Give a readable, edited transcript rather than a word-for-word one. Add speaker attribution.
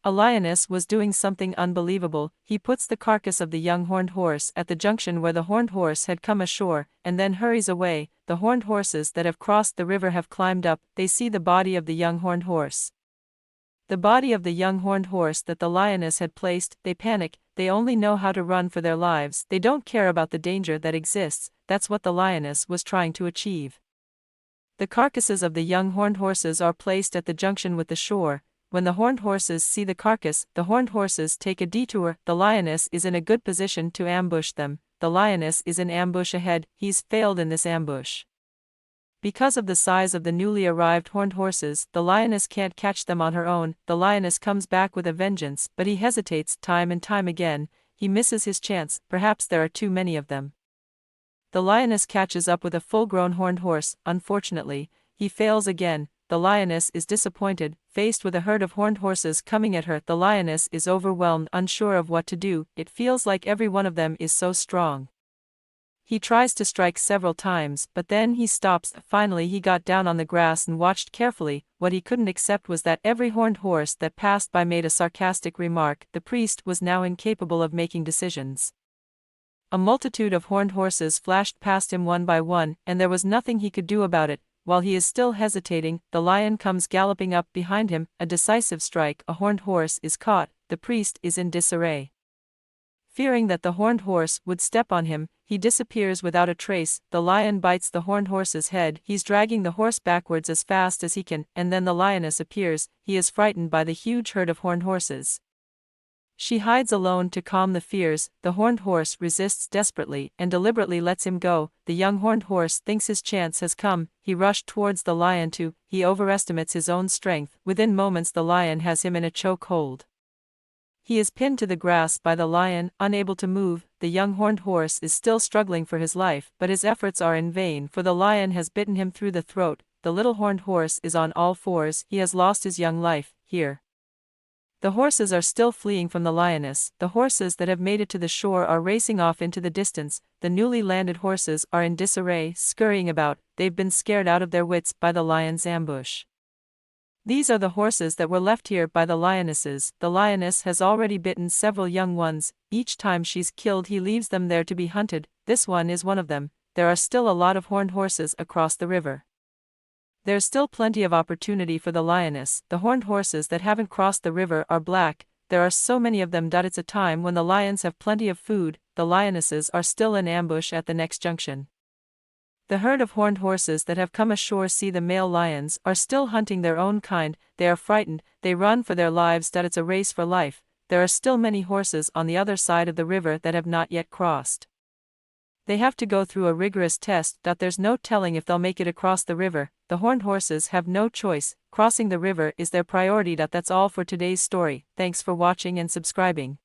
Speaker 1: A lioness was doing something unbelievable. He puts the carcass of the young horned horse at the junction where the horned horse had come ashore, and then hurries away. The horned horses that have crossed the river have climbed up. They see the body of the young horned horse. The body of the young horned horse that the lioness had placed. They panic. They only know how to run for their lives. They don't care about the danger that exists. That's what the lioness was trying to achieve. The carcasses of the young horned horses are placed at the junction with the shore. When the horned horses see the carcass, the horned horses take a detour. The lioness is in a good position to ambush them. The lioness is in ambush ahead. He's failed in this ambush. Because of the size of the newly arrived horned horses, the lioness can't catch them on her own. The lioness comes back with a vengeance, but he hesitates time and time again. He misses his chance. Perhaps there are too many of them. The lioness catches up with a full-grown horned horse. Unfortunately, he fails again. The lioness is disappointed. Faced with a herd of horned horses coming at her, the lioness is overwhelmed, unsure of what to do. It feels like every one of them is so strong. He tries to strike several times, but then he stops. Finally he got down on the grass and watched carefully. What he couldn't accept was that every horned horse that passed by made a sarcastic remark. The priest was now incapable of making decisions. A multitude of horned horses flashed past him one by one, and there was nothing he could do about it. While he is still hesitating, the lion comes galloping up behind him. A decisive strike. A horned horse is caught. The priest is in disarray. Fearing that the horned horse would step on him, he disappears without a trace. The lion bites the horned horse's head. He's dragging the horse backwards as fast as he can, and then the lioness appears. He is frightened by the huge herd of horned horses. She hides alone to calm the fears. The horned horse resists desperately and deliberately lets him go. The young horned horse thinks his chance has come. He rushed towards the lion too. He overestimates his own strength. Within moments the lion has him in a choke hold. He is pinned to the grass by the lion, unable to move. The young horned horse is still struggling for his life, but his efforts are in vain, for the lion has bitten him through the throat. The little horned horse is on all fours. He has lost his young life here. The horses are still fleeing from the lioness. The horses that have made it to the shore are racing off into the distance. The newly landed horses are in disarray, scurrying about. They've been scared out of their wits by the lion's ambush. These are the horses that were left here by the lionesses. The lioness has already bitten several young ones. Each time she's killed, he leaves them there to be hunted. This one is one of them. There are still a lot of horned horses across the river. There's still plenty of opportunity for the lioness. The horned horses that haven't crossed the river are black. There are so many of them that it's a time when the lions have plenty of food. The lionesses are still in ambush at the next junction. The herd of horned horses that have come ashore see the male lions are still hunting their own kind. They are frightened. They run for their lives. That it's a race for life. There are still many horses on the other side of the river that have not yet crossed. They have to go through a rigorous test that there's no telling if they'll make it across the river. The horned horses have no choice. Crossing the river is their priority. That's all for today's story. Thanks for watching and subscribing.